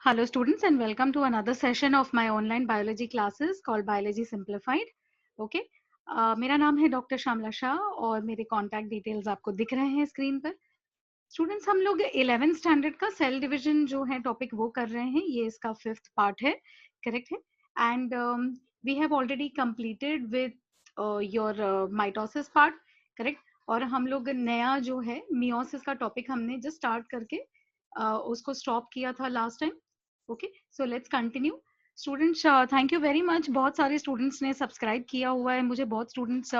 Hello students and welcome to another session of my online biology classes called Biology Simplified. Okay, मेरा नाम है doctor Shyamala Shah और मेरे contact details आपको दिख रहे हैं स्क्रीन पर. स्टूडेंट्स हम लोग 11th स्टैंडर्ड का सेल डिवीजन जो है टॉपिक वो कर रहे हैं. ये इसका 5th पार्ट है, करेक्ट है. And we have already completed with your mitosis part, correct. और हम लोग नया जो है मियोसिस का टॉपिक हमने जस्ट स्टार्ट करके उसको स्टॉप किया था last time. Okay, so let's continue. Students thank you very much. बहुत सारे स्टूडेंट्स ने सब्सक्राइब किया हुआ है. मुझे बहुत स्टूडेंट्स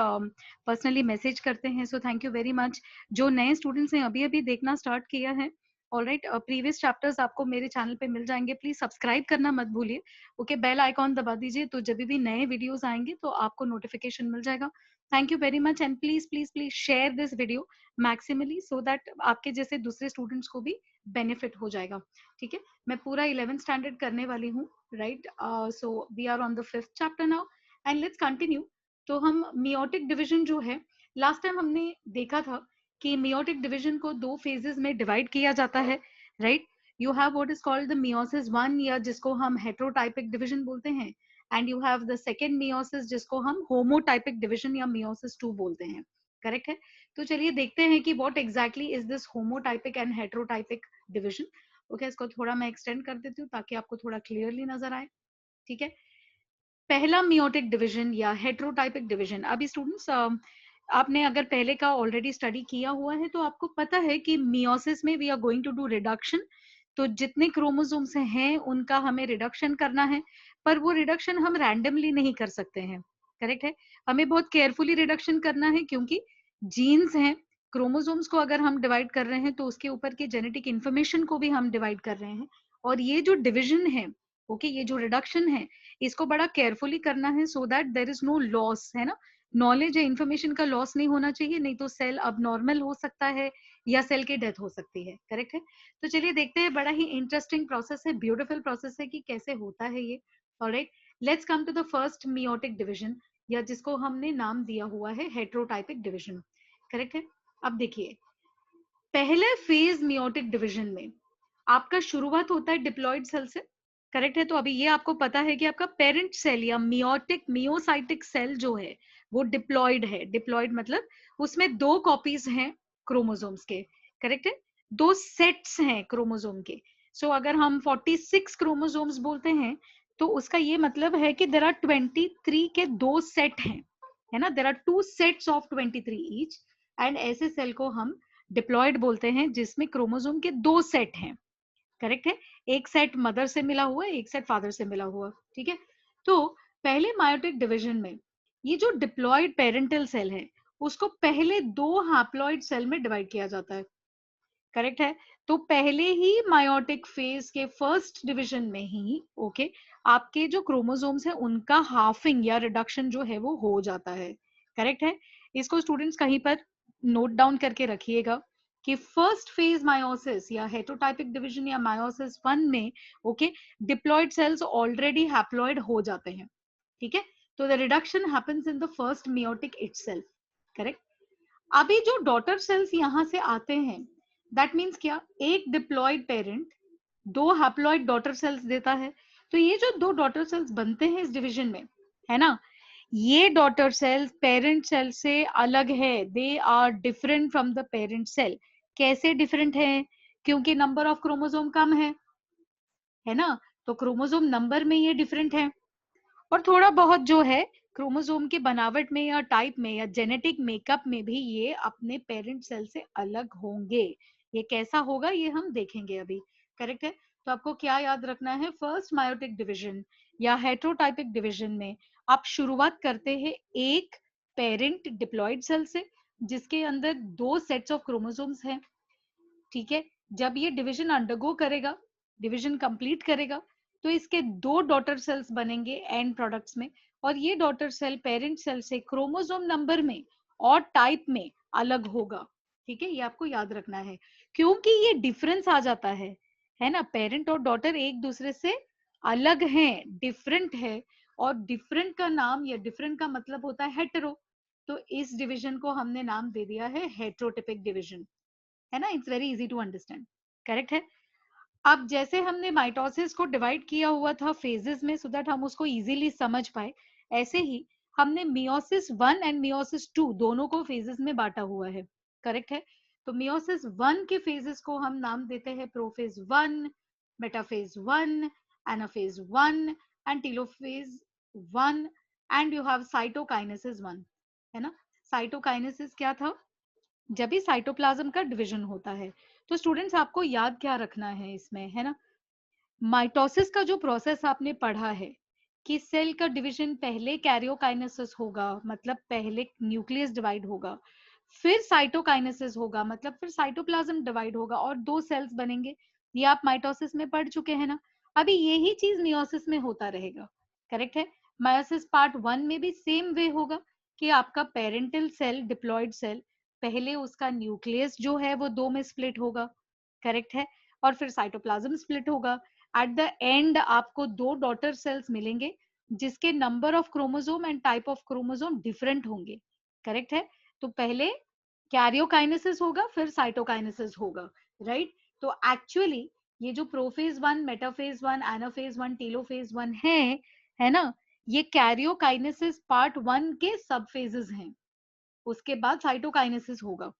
पर्सनली मैसेज करते हैं, so thank you very much. जो नए स्टूडेंट्स हैं अभी अभी देखना स्टार्ट किया है, ऑलराइट, प्रीवियस चैप्टर्स आपको मेरे चैनल पे मिल जाएंगे. प्लीज सब्सक्राइब करना मत भूलिए. ओके, बेल आइकॉन दबा दीजिए तो जब भी नए वीडियोस आएंगे तो आपको नोटिफिकेशन मिल जाएगा. Thank you very much and please please please share this video maximally so that आपके जैसे दूसरे स्टूडेंट्स को भी बेनिफिट हो जाएगा. ठीक है, मैं पूरा 11th स्टैंडर्ड करने वाली हूँ, right. So we are on the 5th chapter now and let's continue. तो हम मियोटिक डिवीजन जो है, लास्ट टाइम हमने देखा था कि मियोटिक डिवीजन को दो फेजेस में डिवाइड किया जाता है, right. You have what is called the meiosis 1 या जिसको हम हेटेरोटाइपिक डिवीजन बोलते हैं, and you have the second meiosis जिसको हम होमोटाइपिक डिवीजन या मियोसिस 2 बोलते हैं, करेक्ट है. तो चलिए देखते हैं कि what exactly is this homotypic and heterotypic division. Okay, इसको थोड़ा मैं एक्सटेंड कर देती हूँ ताकि आपको थोड़ा क्लियरली नजर आए. ठीक है, पहला मियोटिक डिवीजन या हेटेरोटाइपिक डिवीजन. अभी स्टूडेंट्स आपने अगर पहले का ऑलरेडी स्टडी किया हुआ है तो आपको पता है कि मियोसिस में we are going to do reduction. तो जितने क्रोमोसोम्स हैं उनका हमें रिडक्शन करना है, पर वो रिडक्शन हम रैंडमली नहीं कर सकते हैं, करेक्ट है. हमें बहुत केयरफुली रिडक्शन करना है क्योंकि जीन्स हैं. क्रोमोसोम्स को अगर हम डिवाइड कर रहे हैं तो उसके ऊपर के जेनेटिक इंफॉर्मेशन को भी हम डिवाइड कर रहे हैं. और ये जो डिवीजन है, ओके, ये जो रिडक्शन है इसको बड़ा केयरफुली करना है so that there is no loss, है ना. नॉलेज या इंफॉर्मेशन का लॉस नहीं होना चाहिए, नहीं तो सेल अब नॉर्मल हो सकता है या सेल की डेथ हो सकती है, करेक्ट है. तो चलिए देखते हैं, बड़ा ही इंटरेस्टिंग प्रोसेस है, ब्यूटीफुल प्रोसेस है कि कैसे होता है ये. Alright, let's come to the first meiotic division या जिसको हमने नाम दिया हुआ है हेटेरोटाइपिक डिवीजन, करेक्ट है. अब देखिए, पहले फेज मियोटिक डिवीजन में आपका शुरुआत होता है डिप्लॉइड सेल से, करेक्ट है. तो अभी ये आपको पता है कि आपका पेरेंट सेल या मियोटिक मियोसाइटिक सेल जो है वो डिप्लॉइड है. डिप्लॉइड मतलब उसमें दो कॉपीज हैं क्रोमोसोम्स के, करेक्ट है. दो सेट्स हैं क्रोमोसोम के. सो अगर हम 46 क्रोमोसोम्स बोलते हैं तो उसका ये मतलब है कि देर आर 23 के दो सेट हैं, है ना. There are two sets of 23 each. And ऐसे सेल को हम डिप्लॉइड बोलते हैं जिसमें क्रोमोसोम के दो सेट हैं, करेक्ट है. एक सेट मदर से मिला हुआ है, एक सेट फादर से मिला हुआ, ठीक है. तो पहले मायोटिक डिवीजन में ये जो डिप्लॉइड पेरेंटल सेल है उसको पहले दो हैप्लॉइड सेल में डिवाइड किया जाता है, करेक्ट है. तो पहले ही मायोटिक फेज के फर्स्ट डिवीजन में ही, ओके, आपके जो क्रोमोसोम्स है उनका हाफिंग या रिडक्शन जो है वो हो जाता है, करेक्ट है. इसको स्टूडेंट्स कहीं पर नोट डाउन करके रखिएगा कि फर्स्ट फेज मायोसिस या हेटेरोटाइपिक डिवीजन या मायोसिस 1 में, okay, diploid sales already haploid हो जाते हैं, ठीक है. तो the reduction happens in the first meiotic itself, correct. अभी जो डॉटर सेल्स यहां से आते हैं, दैट मीन्स क्या, एक डिप्लॉइड पेरेंट दो हैप्लॉइड डॉटर सेल्स देता है. तो ये जो दो डॉटर सेल्स बनते हैं इस डिवीजन में, है ना, ये डॉटर सेल्स पेरेंट सेल से अलग है. They are different from the parent cell. कैसे डिफरेंट है? क्योंकि नंबर ऑफ क्रोमोसोम कम है ना. तो क्रोमोसोम नंबर में ये डिफरेंट है और थोड़ा बहुत जो है क्रोमोसोम के बनावट में या टाइप में या जेनेटिक मेकअप में भी ये अपने पेरेंट सेल से अलग होंगे. ये कैसा होगा ये हम देखेंगे अभी, करेक्ट है. तो आपको क्या याद रखना है, फर्स्ट मायोटिक डिवीजन या हेटेरोटाइपिक डिवीजन में आप शुरुआत करते हैं एक पेरेंट डिप्लॉइड सेल से जिसके अंदर दो सेट्स ऑफ क्रोमोसोम्स हैं, ठीक है. जब ये डिवीजन अंडरगो करेगा, डिवीजन कंप्लीट करेगा, तो इसके दो डॉटर सेल्स बनेंगे एंड प्रोडक्ट्स में. और ये डॉटर सेल पेरेंट सेल से क्रोमोसोम नंबर में और टाइप में अलग होगा, ठीक है. ये आपको याद रखना है क्योंकि ये डिफरेंस आ जाता है ना. पेरेंट और डॉटर एक दूसरे से अलग हैं, डिफरेंट है. और डिफरेंट का नाम या डिफरेंट का मतलब होता है हेटेरो. तो इस डिवीजन को हमने नाम दे दिया है हेटेरोटिपिक डिवीजन, है ना. It's very easy to understand, correct है. अब जैसे हमने माइटोसिस को डिवाइड किया हुआ था फेजेस में सो दैट हम उसको इजीली समझ पाए, ऐसे ही हमने मियोसिस 1 एंड मियोसिस 2 दोनों को फेजेस में बांटा हुआ है, करेक्ट है। तो मियोसिस 1 के फेजेस को हम नाम देते हैं prophase 1, metaphase 1, anaphase 1 and telophase 1, and you have cytokinesis 1, है ना। साइटोकाइनेसिस क्या था? जब भी साइटोप्लाज्म का डिवीजन होता है। तो स्टूडेंट्स आपको याद क्या रखना है इसमें, है ना, माइटोसिस का जो प्रोसेस आपने पढ़ा है कि सेल का डिवीजन पहले कैरियोकाइनेसिस होगा, मतलब पहले न्यूक्लियस डिवाइड होगा, फिर साइटोकाइनेसिस होगा, मतलब फिर साइटोप्लाज्म डिवाइड होगा और दो सेल्स बनेंगे। ये आप माइटोसिस में पढ़ चुके हैं ना। अभी यही चीज मियोसिस में होता रहेगा, करेक्ट है। मायोसिस पार्ट 1 में भी सेम वे होगा कि आपका पेरेंटल सेल, डिप्लॉयड सेल, पहले उसका न्यूक्लियस जो है वो दो में स्प्लिट होगा, करेक्ट है, और फिर साइटोप्लाज्म स्प्लिट होगा। एट द एंड आपको दो डॉटर सेल्स मिलेंगे जिसके number of chromosome and type of chromosome different होंगे, करेक्ट है। तो पहले कैरियोकाइनेसिस होगा, फिर साइटोकाइनेसिस होगा, राइट। तो एक्चुअली ये जो प्रोफेज 1, मेटाफेज 1, एनाफेज 1, टेलोफेज 1 है ना, ये कैरियोकाइनेसिस पार्ट 1 के सब फेजेस हैं। उसके बाद साइटोकाइनेसिस होगा,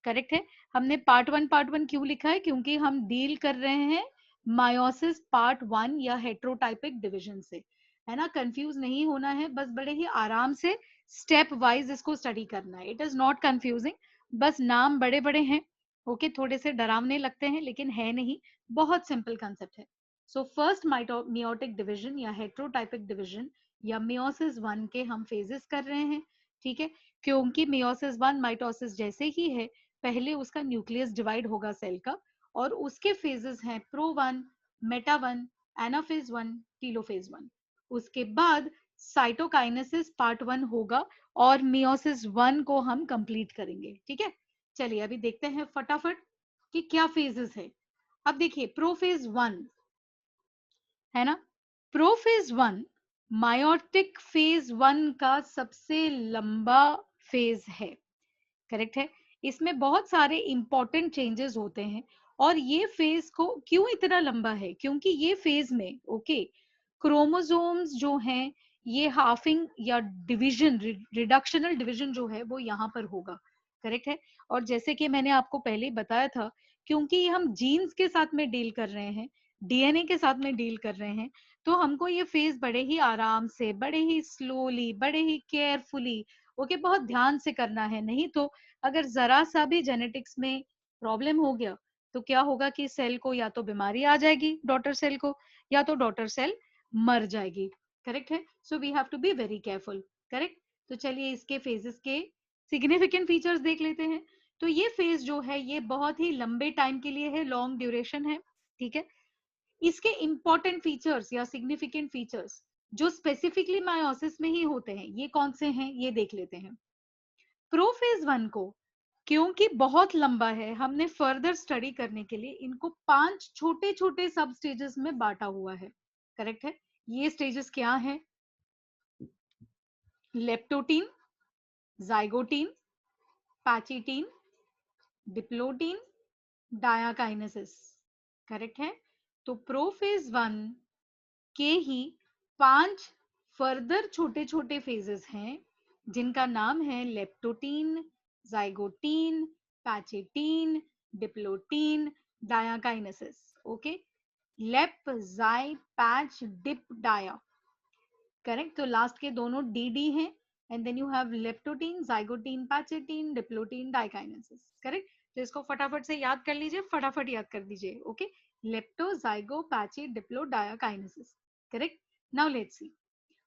करेक्ट है। हमने पार्ट वन क्यों लिखा है? क्योंकि हम डील कर रहे हैं मायोसिस पार्ट 1 या हेट्रोटाइपिक डिवीजन से, है ना। कंफ्यूज नहीं होना है, बस बड़े ही आराम से स्टेप वाइज इसको स्टडी करना है। इट इज नॉट कंफ्यूजिंग, बस नाम बड़े बड़े हैं, ओके, थोड़े से डरावने लगते हैं लेकिन है नहीं, बहुत सिंपल कंसेप्ट है। सो फर्स्ट मियोटिक डिवीजन या हेट्रोटाइपिक डिवीजन या मियोसिस 1 के हम फेजेस कर रहे हैं, ठीक है। क्योंकि मियोसिस 1 माइटोसिस जैसे ही है, पहले उसका न्यूक्लियस डिवाइड होगा सेल का, और उसके फेजेस हैं प्रो 1, मेटा 1, एनाफेज 1, टीलोफेज 1। उसके बाद साइटोकाइनेसिस पार्ट 1 होगा और मियोसिस 1 को हम कंप्लीट करेंगे, ठीक है। चलिए अभी देखते हैं फटाफट कि क्या फेजेस है। अब देखिए प्रोफेज 1, है ना, प्रोफेज 1 मायोटिक फेज 1 का सबसे लंबा फेज है, करेक्ट है। इसमें बहुत सारे इंपॉर्टेंट चेंजेस होते हैं, और ये फेज को क्यों इतना लंबा है? क्योंकि ये फेज में, ओके, क्रोमोसोम्स जो हैं, ये हाफिंग या डिवीजन, रिडक्शनल डिवीजन जो है वो यहाँ पर होगा, करेक्ट है। और जैसे कि मैंने आपको पहले ही बताया था, क्योंकि हम जीन्स के साथ में डील कर रहे हैं, डीएनए के साथ में डील कर रहे हैं, तो हमको ये फेज बड़े ही आराम से, बड़े ही स्लोली, बड़े ही केयरफुली, ओके, बहुत ध्यान से करना है। नहीं तो अगर जरा सा भी जेनेटिक्स में प्रॉब्लम हो गया तो क्या होगा कि सेल को या तो बीमारी आ जाएगी, डॉटर सेल को, या तो डॉटर सेल मर जाएगी, करेक्ट है। So we have to be very careful, correct. तो चलिए इसके फेजेस के सिग्निफिकेंट फीचर्स देख लेते हैं। तो ये फेज जो है ये बहुत ही लंबे टाइम के लिए है, लॉन्ग ड्यूरेशन है, ठीक है। इसके इंपॉर्टेंट फीचर्स या सिग्निफिकेंट फीचर्स जो स्पेसिफिकली मायोसिस में ही होते हैं, ये कौन से हैं ये देख लेते हैं। प्रोफेज 1 को क्योंकि बहुत लंबा है, हमने फर्दर स्टडी करने के लिए इनको 5 छोटे छोटे सब स्टेजेस में बांटा हुआ है, करेक्ट है। ये स्टेजेस क्या है? Leptotene, zygotene, pachytene, diplotene, डायाकाइनेसिस, correct है। तो प्रोफेज 1 के ही 5 फर्दर छोटे छोटे फेजेस हैं जिनका नाम है leptotene, zygotene, pachytene, diplotene, diakinesis, okay. Lep, zy, pach, dip, dia, correct. तो लास्ट के दोनों डी डी हैं, and then you have leptotene, zygotene, pachytene, diplotene, diakinesis, correct. तो इसको फटाफट से याद कर लीजिए, फटाफट याद कर दीजिए, okay. Lepto, zygo, pachy, diplo, diakinesis, correct. Now let's see.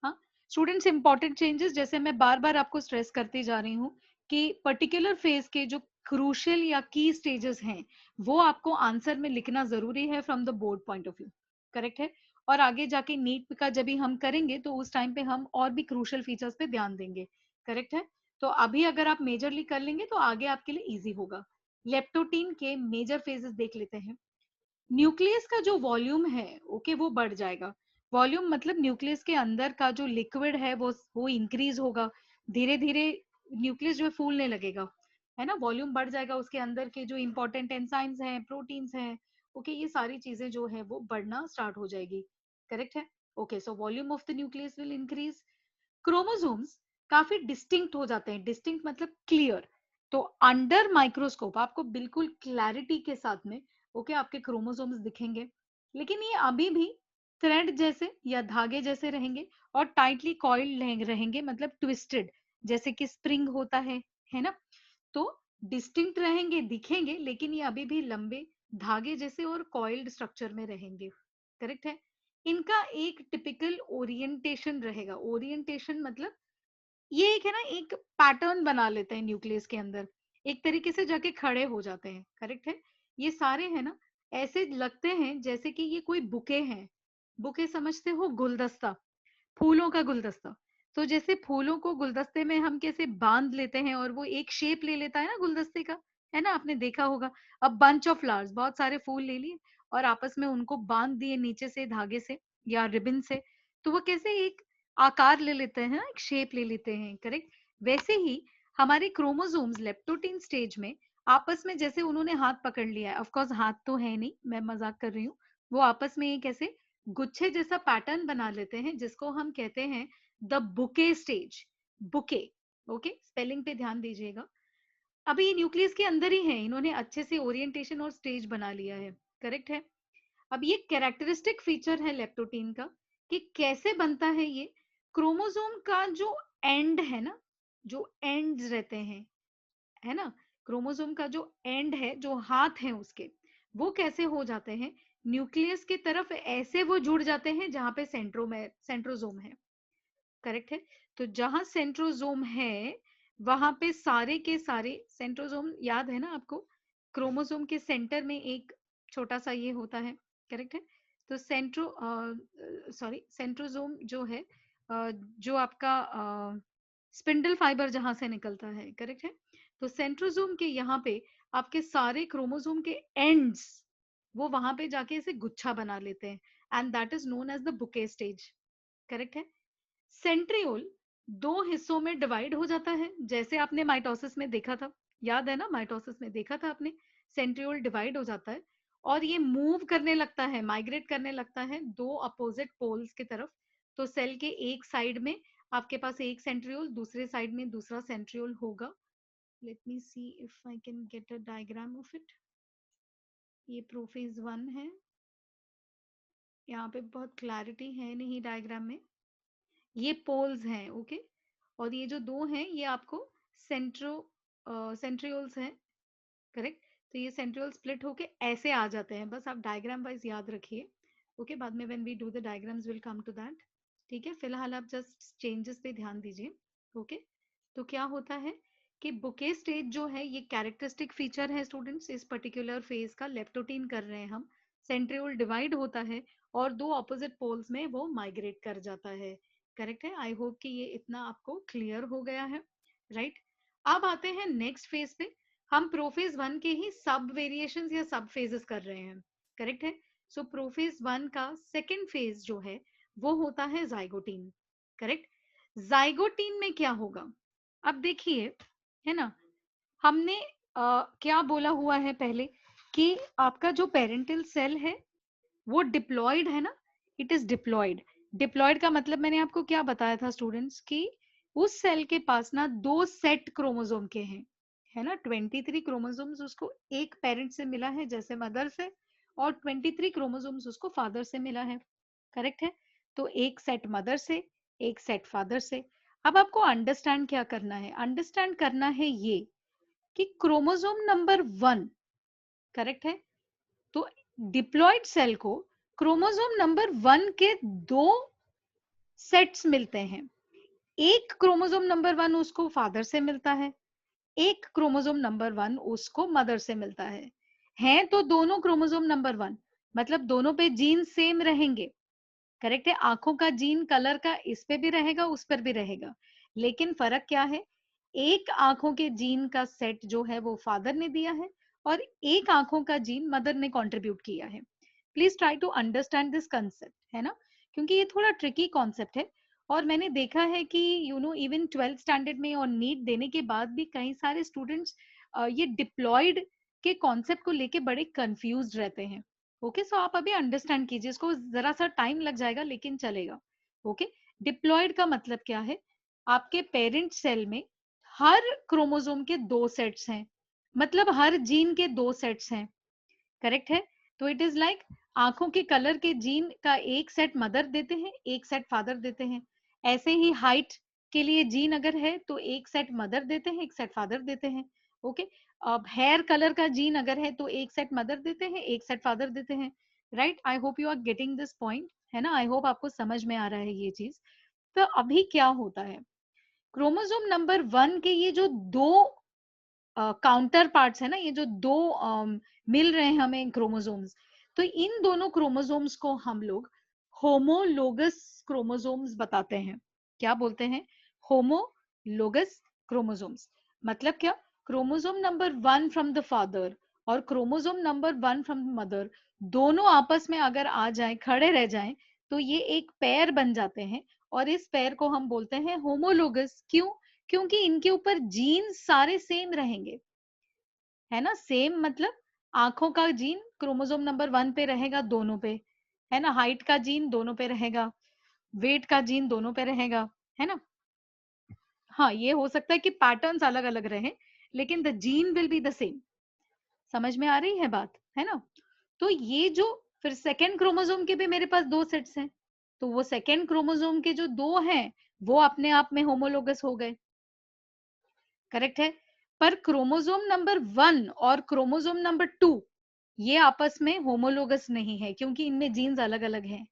हाँ स्टूडेंट्स, इंपॉर्टेंट चेंजेस जैसे मैं बार बार आपको स्ट्रेस करती जा रही हूँ कि पर्टिकुलर फेज के जो क्रूशियल या की स्टेजेस हैं वो आपको आंसर में लिखना जरूरी है from the board point of view, correct है। और आगे जाके नीट का जब भी हम करेंगे तो उस टाइम पे हम और भी क्रूशियल फीचर्स पे ध्यान देंगे, करेक्ट है। तो अभी अगर आप मेजरली कर लेंगे तो आगे आपके लिए इजी होगा। लेप्टोटीन के मेजर फेजेस देख लेते हैं। न्यूक्लियस का जो वॉल्यूम है, ओके, वो बढ़ जाएगा। वॉल्यूम मतलब न्यूक्लियस के अंदर का जो लिक्विड है वो इंक्रीज होगा, धीरे धीरे न्यूक्लियस जो है फूलने लगेगा, है ना। वॉल्यूम बढ़ जाएगा, उसके अंदर के जो इंपॉर्टेंट एंजाइम्स हैं, प्रोटीन्स हैं, ओके, ये सारी चीजें जो है वो बढ़ना स्टार्ट हो जाएगी, करेक्ट है। Okay, so volume of the nucleus will increase. Chromosomes काफी डिस्टिंक्ट हो जाते हैं, डिस्टिंक्ट मतलब क्लियर। तो अंडर माइक्रोस्कोप आपको बिल्कुल क्लैरिटी के साथ में ओके आपके क्रोमोसोम्स दिखेंगे, लेकिन ये अभी भी थ्रेड जैसे या धागे जैसे रहेंगे और टाइटली कॉइल्ड रहेंगे, मतलब ट्विस्टेड, जैसे कि स्प्रिंग होता है ना। तो डिस्टिंक्ट रहेंगे, दिखेंगे, लेकिन ये अभी भी लंबे धागे जैसे और कॉइल्ड स्ट्रक्चर में रहेंगे, करेक्ट है। इनका एक टिपिकल ओरिएंटेशन रहेगा, ओरिएंटेशन मतलब ये एक है ना, एक पैटर्न बना लेते हैं न्यूक्लियस के अंदर, एक तरीके से जाके खड़े हो जाते हैं, करेक्ट है। ये सारे है ना ऐसे लगते हैं जैसे कि ये कोई बुके हैं। बुके समझते हो, गुलदस्ता, फूलों का गुलदस्ता। तो जैसे फूलों को गुलदस्ते में हम कैसे बांध लेते हैं और वो एक शेप ले लेता है ना गुलदस्ते का, है ना, आपने देखा होगा। अब बंच ऑफ फ्लावर्स, बहुत सारे फूल ले लिए और आपस में उनको बांध दिए नीचे से धागे से या रिबन से, तो वो कैसे एक आकार ले लेते हैं ना, एक शेप ले लेते हैं, करेक्ट। वैसे ही हमारे क्रोमोसोम्स लेप्टोटीन स्टेज में आपस में जैसे उन्होंने हाथ पकड़ लिया है, ऑफ कोर्स हाथ तो है नहीं, मैं मजाक कर रही हूँ, वो आपस में एक ऐसे गुच्छे जैसा पैटर्न बना लेते हैं जिसको हम कहते हैं the bouquet stage. Bouquet, okay, spelling पे ध्यान दीजिएगा। अभी ये न्यूक्लियस के अंदर ही है, इन्होंने अच्छे से ओरिएंटेशन और स्टेज बना लिया है, करेक्ट है। अब ये कैरेक्टरिस्टिक फीचर है लेप्टोटीन का कि कैसे बनता है ये। क्रोमोसोम का जो एंड है ना, जो एंड्स रहते हैं, है ना, क्रोमोसोम का जो एंड है, जो हाथ है उसके, वो कैसे हो जाते हैं न्यूक्लियस की तरफ, ऐसे वो जुड़ जाते हैं जहां पे सेंट्रोजोम है, करेक्ट है। तो जहां सेंट्रोजोम है वहां पे सारे के सारे सेंट्रोजोम, याद है ना आपको, क्रोमोसोम के सेंटर में एक छोटा सा ये होता है, करेक्ट है। तो सेंट्रोजोम जो है, जो आपका स्पिंडल फाइबर जहां से निकलता है, करेक्ट है। तो सेंट्रोजोम के यहाँ पे आपके सारे क्रोमोसोम के एंड्स वो वहां पे जाके इसे गुच्छा बना लेते हैं, and that is known as the bouquet stage, correct है। सेंट्रियोल दो हिस्सों में डिवाइड हो जाता है, जैसे आपने माइटोसिस में देखा था, याद है ना, माइटोसिस में देखा था आपने, सेंट्रियोल डिवाइड हो जाता है और ये मूव करने लगता है, माइग्रेट करने लगता है दो अपोजिट पोल्स की तरफ। तो सेल के एक साइड में आपके पास एक सेंट्रियोल, दूसरे साइड में दूसरा सेंट्रियोल होगा। Let me see if I can get a diagram of it. ये प्रोफेज 1 है, यहाँ पे बहुत क्लैरिटी है नहीं डायग्राम में। ये पोल्स हैं, ओके। और ये जो दो हैं ये आपको सेंट्रो सेंट्रियोल्स हैं, करेक्ट। तो ये सेंट्रियोल स्प्लिट होके ऐसे आ जाते हैं, बस आप डायग्राम वाइज याद रखिए, ओके। बाद में when we do the diagrams will come to that, ठीक है। फिलहाल आप जस्ट चेंजेस पे ध्यान दीजिए, ओके। तो क्या होता है कि बुके स्टेज जो है ये कैरेक्टरिस्टिक फीचर है स्टूडेंट्स, इस पर्टिकुलर फेज का लेप्टोटीन कर रहे हैं हम। सेंट्रियोल डिवाइड होता है और दो ऑपोजिट पोल्स में वो माइग्रेट कर जाता है, करेक्ट है। आई होप कि ये इतना आपको क्लियर हो गया है, राइट। अब आते हैं नेक्स्ट फेज पे। हम प्रोफेज 1 के ही सब वेरिएशंस या सब फेजेस कर रहे हैं, करेक्ट है। सो प्रोफेज 1 का सेकेंड फेज जो है वो होता है जाइगोटीन, करेक्ट। जाइगोटीन में क्या होगा, अब देखिए, है ना, हमने क्या बोला हुआ है पहले कि आपका जो पेरेंटल सेल है वो डिप्लॉयड है ना, इट इज डिप्लॉयड। डिप्लॉयड का मतलब मैंने आपको क्या बताया था स्टूडेंट्स कि उस सेल के पास ना दो सेट क्रोमोसोम के हैं, है ना। 23 क्रोमोसोम्स उसको एक पेरेंट से मिला है जैसे मदर से, और 23 क्रोमोसोम्स उसको फादर से मिला है, करेक्ट है। तो एक सेट मदर से, एक सेट फादर से। अब आपको अंडरस्टैंड क्या करना है, अंडरस्टैंड करना है ये कि क्रोमोसोम नंबर 1, करेक्ट है। तो डिप्लॉयड सेल को क्रोमोसोम नंबर 1 के दो सेट्स मिलते हैं। एक क्रोमोसोम नंबर 1 उसको फादर से मिलता है, एक क्रोमोसोम नंबर 1 उसको मदर से मिलता है तो दोनों क्रोमोसोम नंबर 1, मतलब दोनों पे जीन सेम रहेंगे, करेक्ट है। आंखों का जीन कलर का इस पे भी रहेगा उस पर भी रहेगा, लेकिन फर्क क्या है, एक आंखों के जीन का सेट जो है वो फादर ने दिया है और एक आंखों का जीन मदर ने कंट्रीब्यूट किया है। Please try to understand this concept, है ना, क्योंकि ये थोड़ा ट्रिकी कॉन्सेप्ट है। और मैंने देखा है कि you know even 12th standard में और नीट देने के बाद भी कई सारे स्टूडेंट्स ये डिप्लॉयड के कॉन्सेप्ट को लेके बड़े कंफ्यूज्ड रहते हैं। ओके, सो आप अभी अंडरस्टैंड कीजिए, इसको जरा सा टाइम लग जाएगा लेकिन चलेगा। ओके, डिप्लॉयड का मतलब क्या है? आपके पेरेंट सेल में हर क्रोमोसोम के 2 सेट्स हैं, मतलब हर जीन के 2 सेट्स हैं, करेक्ट है? तो इट इज लाइक आंखों के कलर के जीन का एक सेट मदर देते हैं, एक सेट फादर देते हैं। ऐसे ही हाइट के लिए जीन अगर है तो एक सेट मदर देते हैं, एक सेट फादर देते हैं। ओके, अब हेयर कलर का जीन अगर है तो एक सेट मदर देते हैं, एक सेट फादर देते हैं। Right, I hope you are getting this point, है ना? आई होप आपको समझ में आ रहा है ये चीज। तो अभी क्या होता है, क्रोमोसोम नंबर 1 के ये जो दो काउंटर पार्ट्स है ना, ये जो दो मिल रहे हैं हमें क्रोमोसोम्स, तो इन दोनों क्रोमोसोम्स को हम लोग होमोलोगस क्रोमोसोम्स बताते हैं। क्या बोलते हैं? Homologous chromosomes. मतलब क्या? Chromosome number 1 from the father और chromosome number 1 from the mother दोनों आपस में अगर आ जाए, खड़े रह जाएं, तो ये एक पेयर बन जाते हैं और इस पेयर को हम बोलते हैं होमोलोगस। क्यों? क्योंकि इनके ऊपर जीन सारे सेम रहेंगे, है ना? सेम मतलब आंखों का जीन क्रोमोसोम नंबर 1 पे रहेगा दोनों पे, है ना? हाइट का जीन दोनों पे रहेगा, वेट का जीन दोनों पे रहेगा, है ना? हाँ, ये हो सकता है कि पैटर्न्स अलग अलग रहे लेकिन the gene will be the same. समझ में आ रही है बात, है ना? तो ये जो फिर सेकेंड क्रोमोसोम के भी मेरे पास 2 सेट्स हैं, तो वो सेकेंड क्रोमोसोम के जो 2 हैं वो अपने आप में होमोलोगस हो गए, करेक्ट है? पर क्रोमोसोम नंबर 1 और क्रोमोसोम नंबर 2 ये आपस में होमोलोगस नहीं है क्योंकि इनमें जीन्स अलग अलग हैं।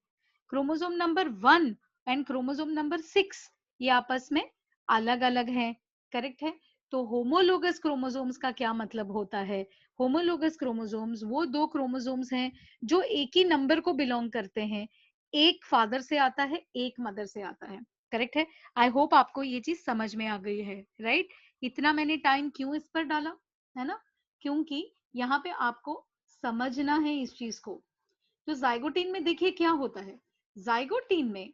Chromosome number 1 and chromosome number 6 ये आपस में अलग अलग हैं, करेक्ट है? तो होमोलोगस क्रोमोसोम्स का क्या मतलब होता है? होमोलोगस क्रोमोसोम्स वो दो क्रोमोसोम्स हैं जो एक ही नंबर को बिलोंग करते हैं, एक फादर से आता है, एक मदर से आता है, करेक्ट है? आई होप आपको ये चीज समझ में आ गई है, राइट? इतना मैंने टाइम क्यों इस पर डाला, है ना? क्योंकि यहाँ पे आपको समझना है इस चीज को। तो जाइगोटीन में देखिए क्या होता है, जाइगोटीन में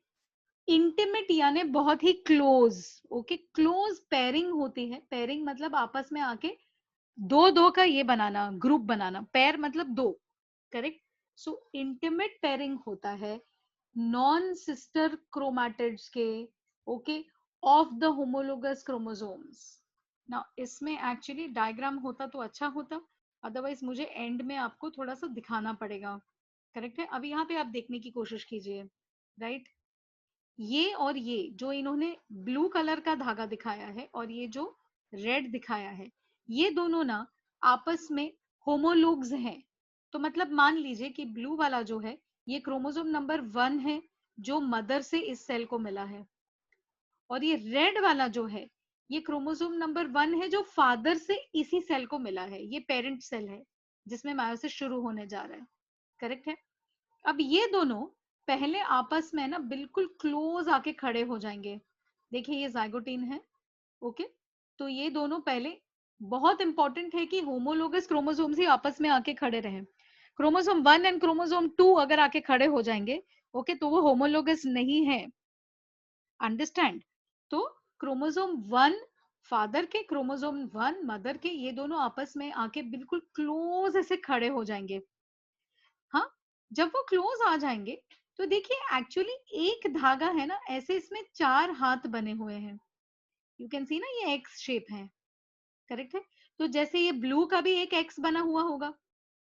इंटीमेट यानी बहुत ही क्लोज, ओके, क्लोज पेयरिंग होती है। पेयरिंग मतलब आपस में आके दो दो का ये बनाना, ग्रुप बनाना, पेयर मतलब दो, करेक्ट? सो इंटीमेट पेयरिंग होता है नॉन सिस्टर क्रोमैटिड्स के, okay, of the homologous chromosomes. ना इसमें एक्चुअली डायग्राम होता तो अच्छा होता, अदरवाइज मुझे एंड में आपको थोड़ा सा दिखाना पड़ेगा, करेक्ट है? अब यहाँ पे आप देखने की कोशिश कीजिए, राइट? ये और ये जो इन्होंने ब्लू कलर का धागा दिखाया है और ये जो रेड दिखाया है, ये दोनों ना आपस में होमोलोग्स हैं। तो मतलब मान लीजिए कि ब्लू वाला जो है ये क्रोमोसोम नंबर 1 है जो मदर से इस सेल को मिला है, और ये रेड वाला जो है ये क्रोमोसोम नंबर 1 है जो फादर से इसी सेल को मिला है, ये पेरेंट सेल है जिसमें मायोसिस शुरू होने जा रहा है, करेक्ट है? अब ये दोनों पहले आपस में ना बिल्कुल क्लोज आके खड़े हो जाएंगे। देखिए ये जाइगोटीन है, ओके? तो ये दोनों पहले, बहुत इंपॉर्टेंट है कि होमोलोगस क्रोमोसोम्स ही आपस में आके खड़े रहें। क्रोमोसोम 1 एंड क्रोमोसोम 2 अगर आके खड़े हो जाएंगे, ओके, तो वो होमोलोगस नहीं है, अंडरस्टैंड? तो क्रोमोसोम 1 फादर के, क्रोमोसोम 1 मदर के, ये दोनों आपस में आके बिल्कुल क्लोज ऐसे खड़े हो जाएंगे। हाँ, जब वो क्लोज आ जाएंगे तो देखिए एक्चुअली एक धागा है ना, ऐसे इसमें 4 हाथ बने हुए हैं, यू कैन सी ना, ये एक्स शेप है, करेक्ट है? तो जैसे ये ब्लू का भी एक एक्स बना हुआ होगा,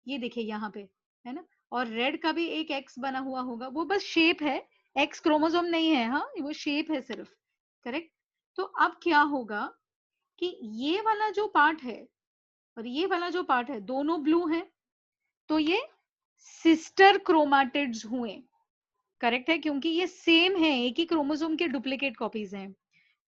ये देखिए यहाँ पे, है ना? और रेड का भी एक एक्स बना हुआ होगा, वो बस शेप है, एक्स क्रोमोसोम नहीं है, हाँ, वो शेप है सिर्फ, करेक्ट? तो अब क्या होगा कि ये वाला जो पार्ट है और ये वाला जो पार्ट है दोनों ब्लू हैं, तो ये सिस्टर क्रोमैटिड्स हुए, करेक्ट है? क्योंकि ये सेम है, एक ही क्रोमोसोम के डुप्लीकेट कॉपीज हैं,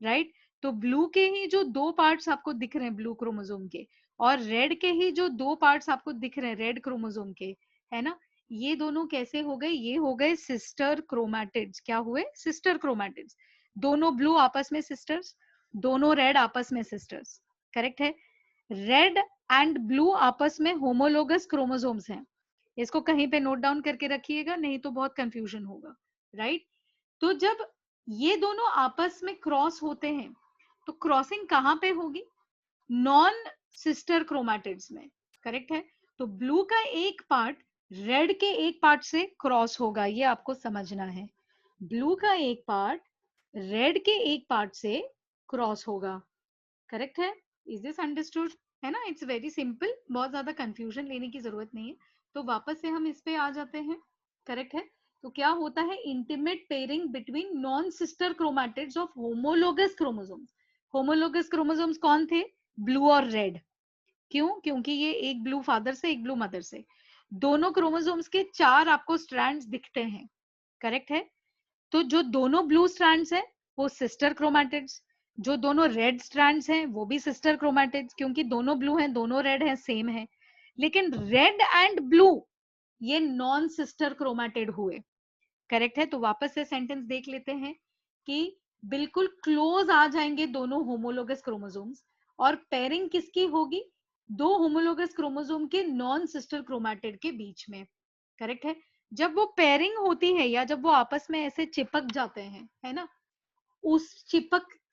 राइट? तो ब्लू के ही जो 2 पार्ट्स आपको दिख रहे हैं ब्लू क्रोमोसोम के, और रेड के ही जो 2 पार्ट्स आपको दिख रहे हैं रेड क्रोमोसोम के, है ना, ये दोनों कैसे हो गए? ये हो गए सिस्टर क्रोमैटिड्स। क्या हुए? Sister chromatids. दोनों ब्लू आपस में सिस्टर्स, दोनों रेड आपस में सिस्टर्स, करेक्ट है? रेड एंड ब्लू आपस में होमोलोगस क्रोमोसोम्स हैं। इसको कहीं पे नोट डाउन करके रखिएगा, नहीं तो बहुत कंफ्यूजन होगा, राइट? तो जब ये दोनों आपस में क्रॉस होते हैं तो क्रॉसिंग कहाँ पे होगी? नॉन सिस्टर क्रोमैटिड्स में, करेक्ट है? तो ब्लू का एक पार्ट रेड के एक पार्ट से क्रॉस होगा, ये आपको समझना है। ब्लू का एक पार्ट रेड के एक पार्ट से क्रॉस होगा, करेक्ट है? Is this understood? है ना, इट्स वेरी सिंपल, बहुत ज्यादा कंफ्यूजन लेने की जरूरत नहीं है। तो वापस से हम इस पे आ जाते हैं, करेक्ट है? तो क्या होता है, intimate pairing between non sister chromatids of homologous chromosomes. Homologous chromosomes कौन थे? ब्लू और रेड। क्यों? क्योंकि ये एक ब्लू फादर से एक ब्लू मदर से, दोनों क्रोमोसोम्स के 4 आपको स्ट्रैंड्स दिखते हैं, करेक्ट है? तो जो दोनों ब्लू स्ट्रैंड्स हैं वो सिस्टर क्रोमैटिड्स, जो दोनों रेड स्ट्रैंड्स हैं वो भी सिस्टर क्रोमैटिड्स, क्योंकि दोनों ब्लू हैं दोनों रेड हैं, सेम है। लेकिन रेड एंड ब्लू ये नॉन सिस्टर क्रोमैटिड हुए, करेक्ट है? तो वापस से सेंटेंस देख लेते हैं कि बिल्कुल क्लोज आ जाएंगे दोनों होमोलोगस क्रोमोसोम्स, और पेयरिंग किसकी होगी? दो होमोलोगस क्रोमोसोम के नॉन सिस्टर क्रोमैटिड के बीच में, करेक्ट है? जब वो पेयरिंग होती है या जब वो आपस में ऐसे चिपक जाते हैं, है ना, उस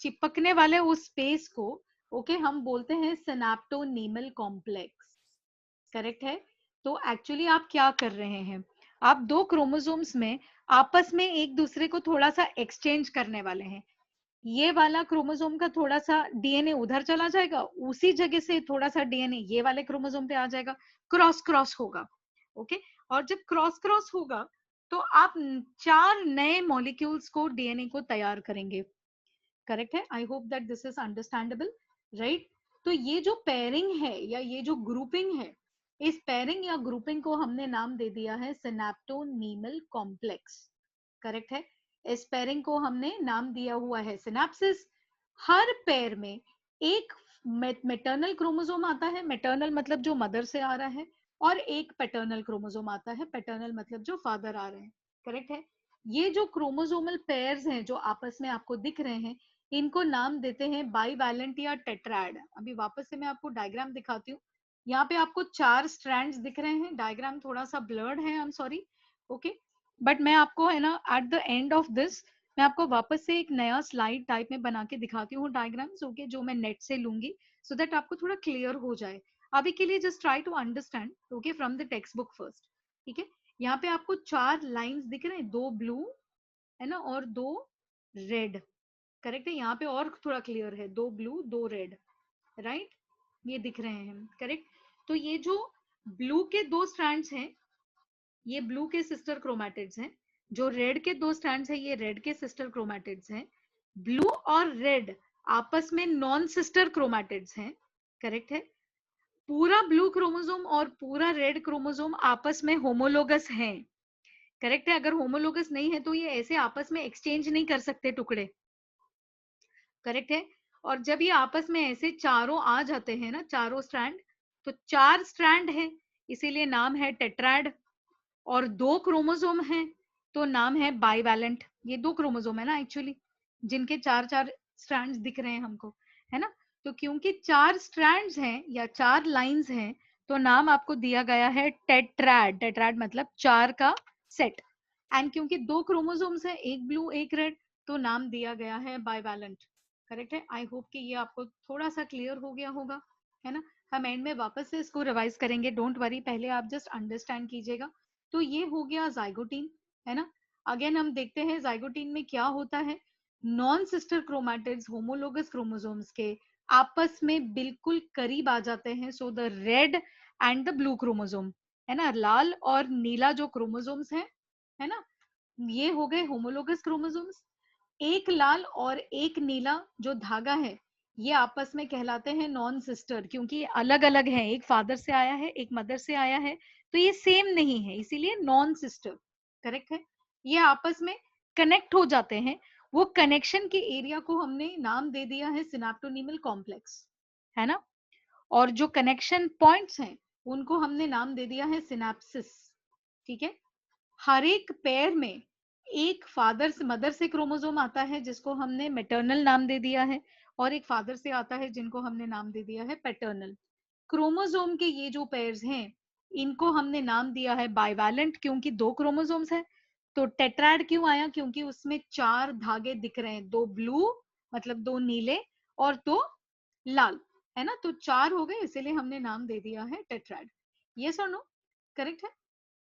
चिपकने वाले उस स्पेस को ओके हम बोलते हैं सिनेप्टोनीमल कॉम्प्लेक्स, करेक्ट है? तो एक्चुअली आप क्या कर रहे हैं, आप दो क्रोमोसोम्स में आपस में एक दूसरे को थोड़ा सा एक्सचेंज करने वाले हैं। ये वाला क्रोमोसोम का थोड़ा सा डीएनए उधर चला जाएगा, उसी जगह से थोड़ा सा डीएनए ये वाले क्रोमोसोम पे आ जाएगा, क्रॉस क्रॉस होगा, ओके? और जब क्रॉस क्रॉस होगा तो आप 4 नए मॉलिक्यूल्स को डीएनए को तैयार करेंगे, करेक्ट है? I hope that this is understandable, right? तो ये जो पेयरिंग है या ये जो ग्रुपिंग है, इस पेयरिंग या ग्रुपिंग को हमने नाम दे दिया है सिनेप्टोनीमल कॉम्प्लेक्स, करेक्ट है? इस पेयरिंग को हमने नाम दिया हुआ है सिनेप्सिस। हर पेयर में एक मैटरनल क्रोमोसोम आता है, मैटरनल मतलब जो मदर से आ रहा है, और एक पैटर्नल क्रोमोसोम आता है, पैटर्नल मतलब जो फादर आ रहे हैं, करेक्ट है? ये जो क्रोमोसोमल पेयर्स हैं जो आपस में आपको दिख रहे हैं, इनको नाम देते हैं बाईवैलेंट या टेट्राड। अभी वापस से मैं आपको डायग्राम दिखाती हूँ। यहाँ पे आपको 4 स्ट्रैंड्स दिख रहे हैं, डायग्राम थोड़ा सा ब्लर्ड है, I am sorry, okay? But मैं आपको है ना at the end of this मैं आपको वापस से एक नया स्लाइड टाइप में बना के दिखाती हूँ डायग्राम्स, ओके, जो मैं नेट से लूंगी, सो दैट आपको थोड़ा क्लियर हो जाए। अभी के लिए just try to understand, okay, from the textbook first, ठीक है? यहाँ पे आपको 4 लाइंस दिख रहे हैं, 2 ब्लू है ना और 2 रेड, करेक्ट है? यहाँ पे और थोड़ा क्लियर है, 2 ब्लू 2 रेड, राइट? ये दिख रहे हैं, करेक्ट? तो ये जो ब्लू के 2 स्ट्रैंड्स हैं ये ब्लू के सिस्टर क्रोमैटिड्स हैं, जो रेड के 2 स्ट्रैंड्स हैं ये रेड के सिस्टर क्रोमैटिड्स हैं। ब्लू और रेड आपस में नॉन सिस्टर क्रोमैटिड्स हैं, करेक्ट है? पूरा ब्लू क्रोमोसोम और पूरा रेड क्रोमोसोम आपस में होमोलोगस हैं, करेक्ट है? अगर होमोलोगस नहीं है तो ये ऐसे आपस में एक्सचेंज नहीं कर सकते टुकड़े, करेक्ट है? और जब ये आपस में ऐसे चारों आ जाते हैं ना, चारों स्ट्रैंड, तो 4 स्ट्रैंड है, इसीलिए नाम है टेट्राड। और 2 क्रोमोसोम हैं तो नाम है बाईवैलेंट। ये 2 क्रोमोसोम है ना एक्चुअली, जिनके 4-4 स्ट्रैंड्स दिख रहे हैं हमको, है ना? तो क्योंकि 4 स्ट्रैंड्स हैं या 4 लाइंस हैं तो नाम आपको दिया गया है टेट्राड। टेट्राड मतलब 4 का सेट। एंड क्योंकि 2 क्रोमोसोम्स हैं, एक ब्लू एक रेड, तो नाम दिया गया है बाईवैलेंट, करेक्ट है? आई होप कि ये आपको थोड़ा सा क्लियर हो गया होगा, है ना? हम एंड में वापस से इसको रिवाइज करेंगे, डोंट वरी, पहले आप जस्ट अंडरस्टैंड कीजिएगा। तो ये हो गया जाइगोटीन, है ना? अगेन हम देखते हैं जाइगोटीन में क्या होता है। Non sister chromatids homologous chromosomes के आपस में बिल्कुल करीब आ जाते हैं, so the red and the blue chromosome, है ना, लाल और नीला जो क्रोमोसोम्स हैं, है ना, ये हो गए होमोलोगस क्रोमोसोम्स। एक लाल और एक नीला जो धागा है ये आपस में कहलाते हैं नॉन सिस्टर, क्योंकि अलग अलग है, एक फादर से आया है एक मदर से आया है, तो ये सेम नहीं है, इसीलिए नॉन सिस्टर, करेक्ट है? ये आपस में कनेक्ट हो जाते हैं, वो कनेक्शन के एरिया को हमने नाम दे दिया है सिनेप्टोनीमल कॉम्प्लेक्स, है ना? और जो कनेक्शन पॉइंट्स हैं उनको हमने नाम दे दिया है सिनेप्सिस, ठीक है? हर एक पेयर में एक फादर से मदर से क्रोमोसोम आता है जिसको हमने मैटरनल नाम दे दिया है, और एक फादर से आता है जिनको हमने नाम दे दिया है पैटर्नल। क्रोमोसोम के ये जो पेयर्स हैं इनको हमने नाम दिया है बाइवैलेंट, क्योंकि 2 क्रोमोसोम्स है। तो टेट्राड क्यों आया? क्योंकि उसमें 4 धागे दिख रहे हैं, 2 ब्लू मतलब 2 नीले और 2 लाल, है ना? तो 4 हो गए, इसीलिए हमने नाम दे दिया है टेट्राड। यस और नो? करेक्ट है?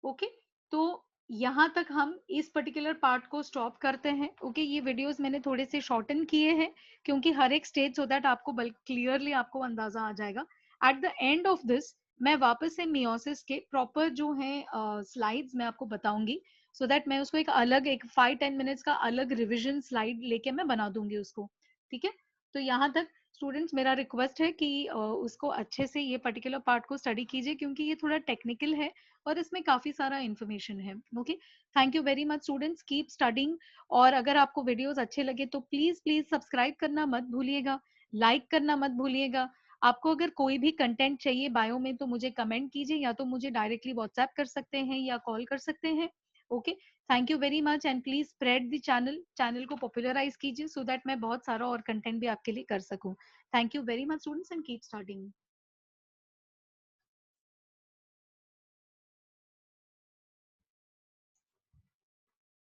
ओके, तो यहाँ तक हम इस पर्टिकुलर पार्ट को स्टॉप करते हैं। ओके, ये वीडियोस मैंने थोड़े से शॉर्टन किए हैं क्योंकि हर एक स्टेज सो दैट आपको क्लियरली आपको अंदाजा आ जाएगा। At the end of this मैं वापस से मियोसिस के प्रॉपर जो है स्लाइड्स मैं आपको बताऊंगी, सो दैट मैं उसको एक अलग एक 5-10 मिनट्स का अलग रिविजन स्लाइड लेके मैं बना दूंगी उसको। ठीक है, तो यहाँ तक स्टूडेंट्स मेरा रिक्वेस्ट है कि उसको अच्छे से ये पर्टिकुलर पार्ट को स्टडी कीजिए क्योंकि ये थोड़ा टेक्निकल है और इसमें काफी सारा इंफॉर्मेशन है। Okay, thank you very much students, keep studying. और अगर आपको वीडियोस अच्छे लगे तो प्लीज प्लीज सब्सक्राइब करना मत भूलिएगा, लाइक करना मत भूलिएगा। आपको अगर कोई भी कंटेंट चाहिए बायो में तो मुझे कमेंट कीजिए, या तो मुझे डायरेक्टली व्हाट्सएप कर सकते हैं या कॉल कर सकते हैं। Okay, thank you very much and please spread the channel को पॉपुलराइज कीजिए सो दैट मैं बहुत सारा और कंटेंट भी आपके लिए कर सकूं। Thank you very much students and keep studying.